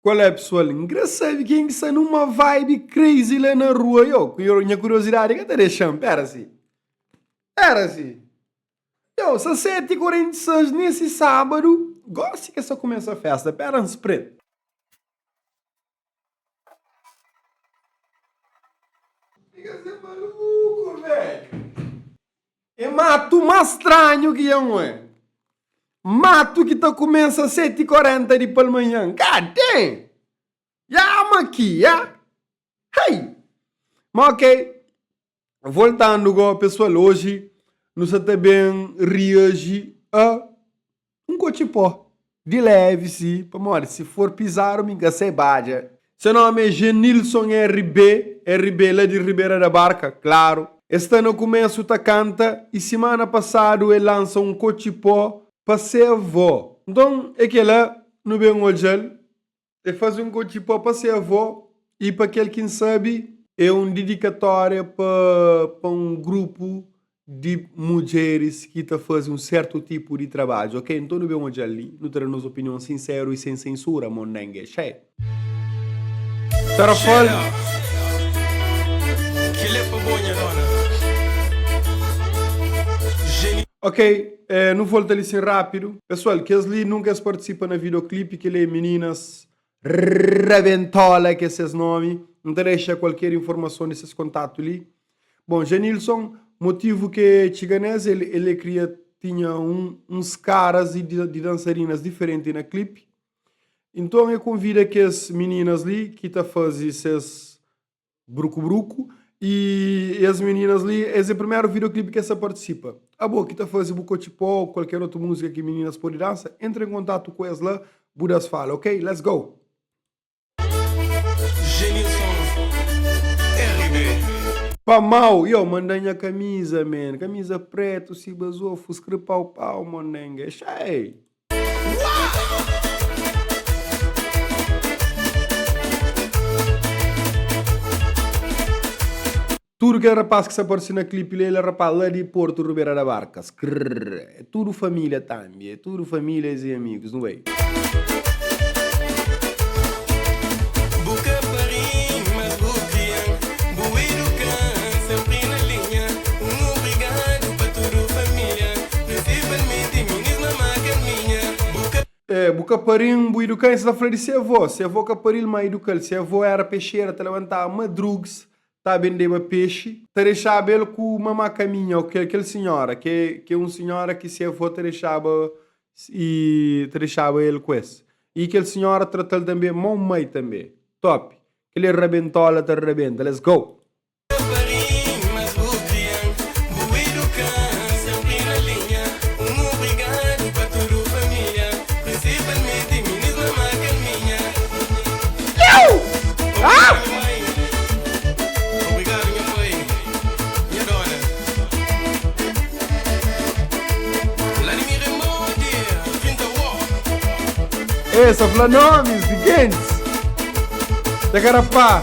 Qual é, pessoal? Engraçado que está numa vibe crazy lá na rua. Minha curiosidade que te deixando. Era assim. Era assim. São 7h46 nesse sábado. Gosto que só começa a festa. Pera um preto. Fica ser maluco, velho. É mato mais estranho que é. Mato que tá começa às 7h40 de pela manhã. God damn! Já aqui, já? Hey! Mas ok. Voltando agora, pessoal, hoje nós também reagir a um cochipó. De leve, sim. Amor, se for pisar, me engasei badia. Seu nome é Genilson RB lá de Ribeira da Barca, claro. Este ano começa o canta e semana passada ele lança um cochipó para ser avó. Então, é que lá, no bem hoje, ele faz um cochipó para ser avó e para aquele que não sabe, é uma dedicatória para um grupo de mulheres que estão fazendo um certo tipo de trabalho, ok? Então, no bem hoje ali, nós teremos opinião sincera e sem censura, monengue, cheio. Tarafal. Ok, não volto ali assim rápido. Pessoal, que ali nunca participam na videoclipe, que ele é meninas Reventola, que é esses nomes. Não deixa qualquer informação desses contatos ali. Bom, Genilson, motivo que Chiganese, ele tinha uns caras de dançarinas diferentes na clipe. Então eu convido que as meninas ali, que tá fazendo esses bruco-bruco, e as meninas ali, esse é o primeiro videoclipe que essa participa. Ah, bom, que tá fazendo bucotipó, qualquer outra música que meninas podem dançar, entre em contato com elas lá, Budas fala, ok? Let's go! Pá mal, mandei a camisa, man. Camisa preta, se basou, fuscre pau, monenga. Cheio! Tudo que é rapaz que se aparece na clipe, ele é rapaz lá de Porto Ribeira da Barca. É tudo família também, é tudo famílias e amigos, não é? Bucaparim, buiducan, se da frente se avó. Se avó caparil, mais educal. Se avó era peixeira, te levantar madrugs, tá vendendo peixe, te deixava ele com uma caminha, ou que aquela senhora, que é uma senhora que se avó te deixava e te deixava ele com esse. E aquela senhora trata ele também, mão mãe também. Top. Aquele rebentola, te rebenta. Let's go. Essa fala nomes de Gens. Da carapá.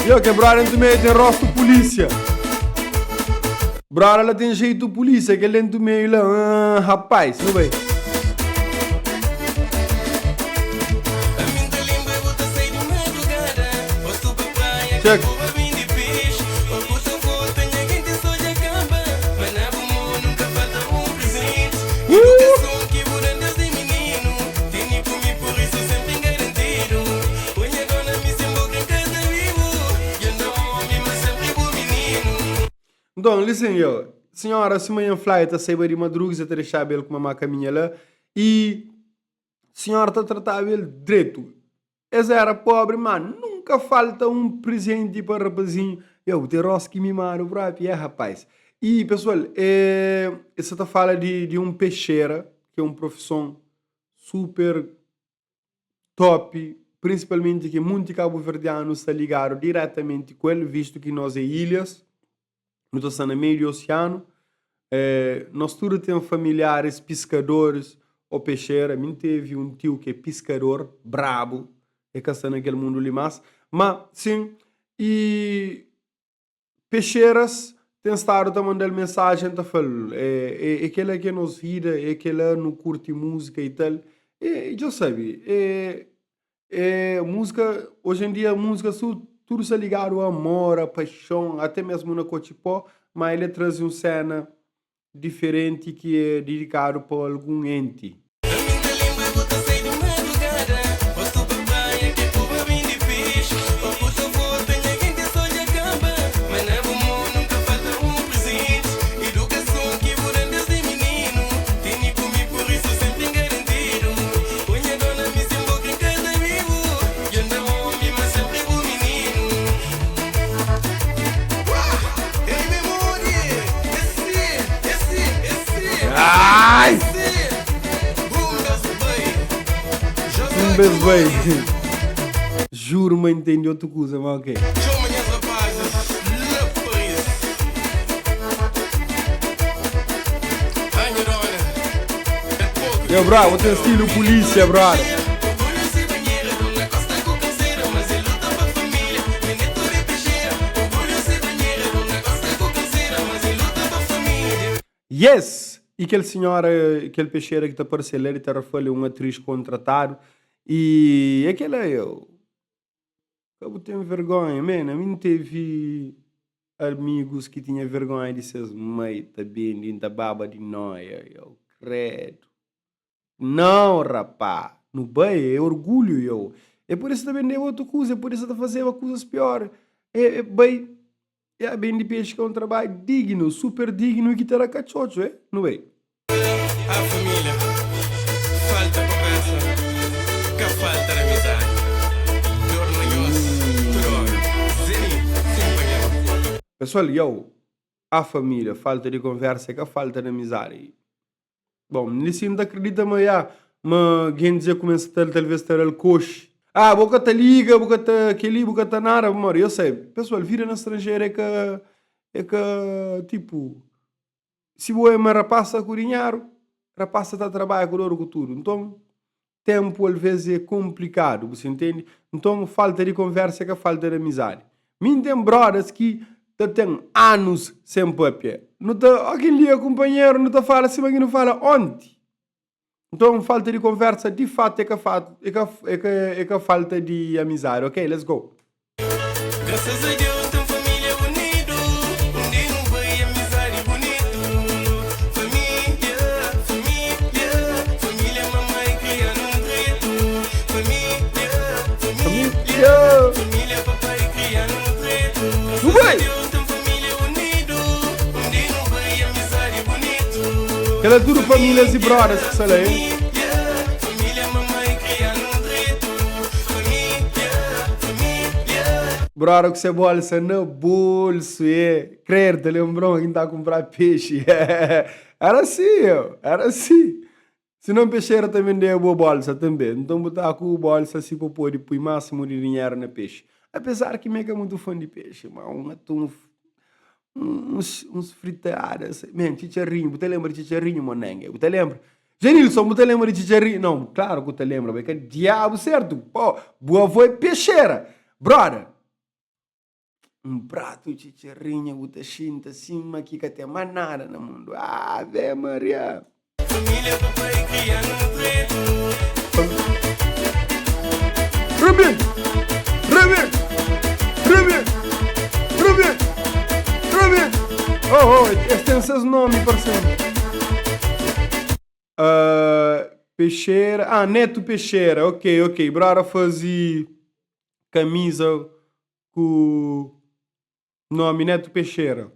Eu que brother tu meio tem rosto polícia. Brother ela tem jeito polícia, que ele é do meio lá, rapaz, não vai. Check. Então, listen, senhora, se amanhã flight, a sair de madruga, você deixar ele com uma caminha lá, e senhora está tratando ele direito. Essa era pobre, mano, nunca falta um presente para rapazinho. Tem roça que mimaram, próprio, rapaz. E, pessoal, você está falando de um peixeira, que é uma profissão super top, principalmente que muitos cabo-verdianos estão ligados diretamente com ele, visto que nós é ilhas. Nós estamos no meio do oceano. Nós todos temos familiares pescadores ou peixeira. Mim teve um tio que é pescador, brabo, e que está naquele mundo ali mais. Mas, sim, e peixeiras têm estado a mandar mensagem, tá falando, é aquela que nos vida, é aquela que não curte música e tal. E já sabe, música, hoje em dia, a música tudo se ligar ao amor, à paixão, até mesmo na Cochipó, mas ele traz uma cena diferente que é dedicado para algum ente. Ai! Um beijo bem. Juro, mas entendi outra coisa, mas ok. Eu, bro, vou ter estilo polícia, brother. Yes! E aquele senhor, aquele peixeira que está aparecendo, ele está uma atriz contratado. E aquele é eu. Eu tenho vergonha, man. A mim não teve amigos que tinham vergonha de ser mãe, tá bem, de baba de noia. Eu credo. Não, rapá. No bem, é orgulho, eu. É por isso também é outra coisa, é por isso que fazer coisas piores. Bem. É bem de peixe que é um trabalho digno, super digno e que terá cachocho, não é? A família, falta conversa, que falta amizade. Dor no osso, droga, zeni, Pessoal, a família, falta de conversa, que falta de amizade. Bom, nisso não acredita, mas quem dizer começa a talvez ter o coche. Boca tá liga, boca tá aquele, boca tá nada, amor. Eu sei, pessoal, vir na estrangeira é que, tipo, se você é uma rapaça com dinheiro, rapaça tá trabalha com ouro com tudo. Então, tempo às vezes é complicado, você entende? Então, falta de conversa que falta de amizade. Mim tem brothers que tem anos sem papel. Não tá, alguém liga companheiro, não tá fala assim, mas não fala ontem. Então, falta de conversa, de fato, é que falta de amizade. Ok, let's go. Graças a Deus tem família bonito, onde não vai amizade bonito. Família, mamãe criando um grito. Família, papai criando um grito. Vai! Deus tem família bonito, onde não vai amizade bonito. Ela é tudo famílias e brothers que são aí. Brother, que você bolsa no bolso, Credo, lembrou quem tá a comprar peixe. Era assim. Se não peixeira também deu boa bolsa também. Então botar com a bolsa assim para pôr o máximo de dinheiro na peixe. Apesar que mega muito fã de peixe, mas uns fritadas. Man, chicharrinho, você lembra de chicharrinho, monengue? Você lembra? Genilson, você lembra de chicharrinho? Não, claro que você lembra, porque é diabo certo. Pô, boa foi peixeira. Brother. Um prato de chicharrinho, você chinta assim, aqui que tem mais nada no mundo. Ave Maria. Família, papai criando um preto. Ruben! Este tem seus nomes, parceiro. Peixeira. Neto Peixeira. Ok. Brara fazia camisa com nome Neto Peixeira.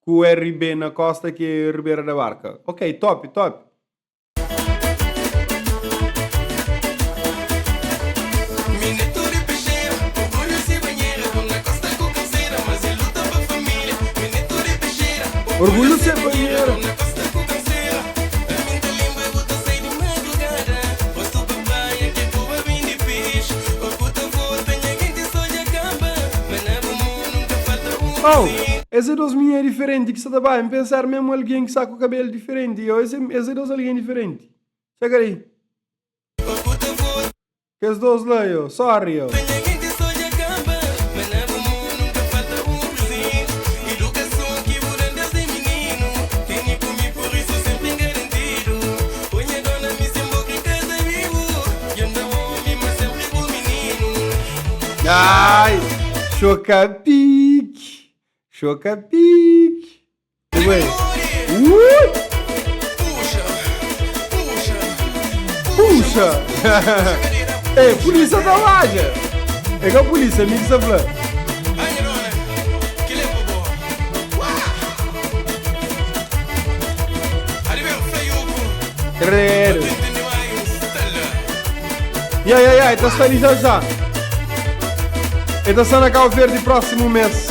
Com o RB na costa, que é Ribeira da Barca. Ok, top. Orgulho ser banheiro. Esse dos minhas é diferente, que você tá bem pensar mesmo alguém que está com o cabelo diferente. Esse dos alguém diferente. Chega aí. Que os dois lá, sorry, Ai, choca-pique. Choca-pique. Ué. Puxa. Ei, polícia da loja. É que a polícia, amigo, sabe lá. Credo. Ai, tá saindo já. Então, na Cabo Verde próximo mês.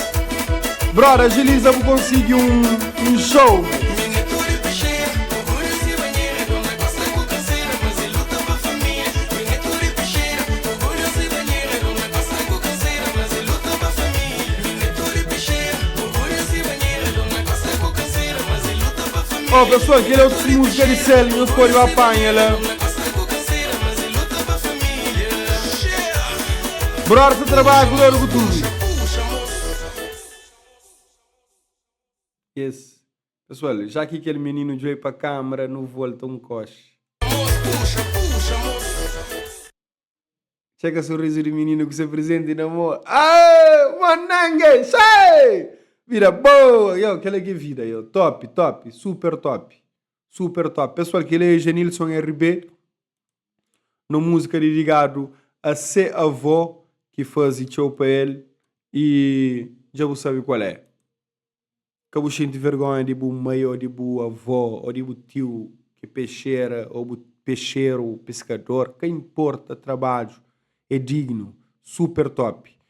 Brother, agiliza para conseguir um show. Oh, pessoal, aquele é outro música de Célia, não pode apanhar lá. Brother, você trabalha com o tudo. Yes. Pessoal, já que aquele menino veio para a câmara, não volta um coche. Chega o sorriso do menino que se apresenta e namora. Ah, manangue, sai! Vira boa! Yo, aquele que vira, yo. Top, super top. Super top. Pessoal, aquele é Genilson RB. Na música dedicado a ser avó que faz show para ele. E já você sabe qual é. Que você tem vergonha de bu mãe, ou de bu avó, ou de bu tio que peixeira, ou bu peixeiro, pescador. Que importa, trabalho. É digno. Super top.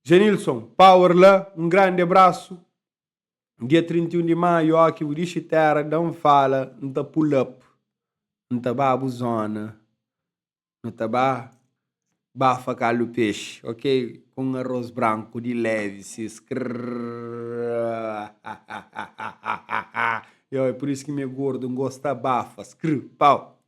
Genilson, power lá, um grande abraço. Dia 31 de maio, aqui o Rishi Terra, não fala, não tá pull up, não tá babuzona, não tá bafa calo peixe, ok? Com arroz branco de leve, se é por isso que meu gordo não gosta bafa, pau.